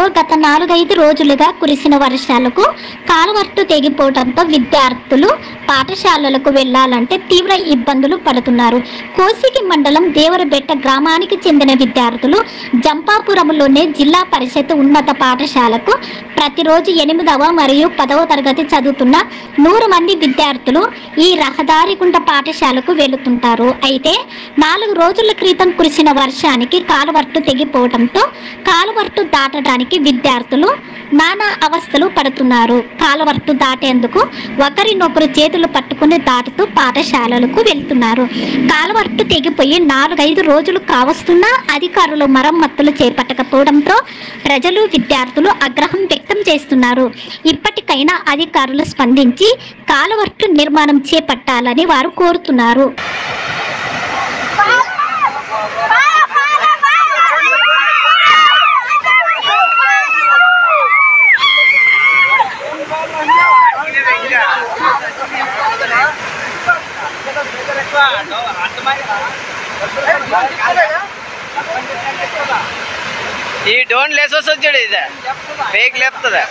జిల్లాలో గత 4-5 రోజులుగా కురిసిన వర్షాలకు కాలువట్టు తెగిపోవడంతో విద్యార్థులు పాఠశాలలకు వెళ్లాలంటే తీవ్ర ఇబ్బందులు పడుతున్నారు. కోసిగి మండలం దేవరబెట్ట గ్రామానికి చెందిన విద్యార్థులు జంపాపురంలోనే జిల్లా పరిషత్ ఉన్నత పాఠశాలకు ప్రతిరోజు 8వ మరియు 10వ తరగతి చదువుతున్న 100 మంది విద్యార్థులు ఈ రహదారి గుంట పాఠశాలకు వెళుతుంటారు. అయితే 4 రోజుల క్రితం కురిసిన వర్షానికి కాలువట్టు తెగిపోవడంతో కాలువట్టు దాటడానికి విద్యార్థులు నానా అవస్థలు పడుతున్నారు. కాలువట్టు దాటేందుకు ఒకరినొకరు చేతులు పట్టుకుని దాటుతూ పాఠశాలలకు వెళ్తున్నారు. కాలువట్టు తెగిపోయి 4-5 రోజులు కావస్తున్నా అధికారులు మరమ్మతులు చేపట్టకపోవడంతో ప్రజలు విద్యార్థులు ఆగ్రహం వ్యక్తం చేస్తున్నారు. ఇప్పటికైనా అధికారులు స్పందించి కాలువట్టు నిర్మాణం చేపట్టాలని వారు కోరుతున్నారు. ఈ డోన్ లేసొస్ వచ్చాడు ఇది ఫేక్ లేపుతుందా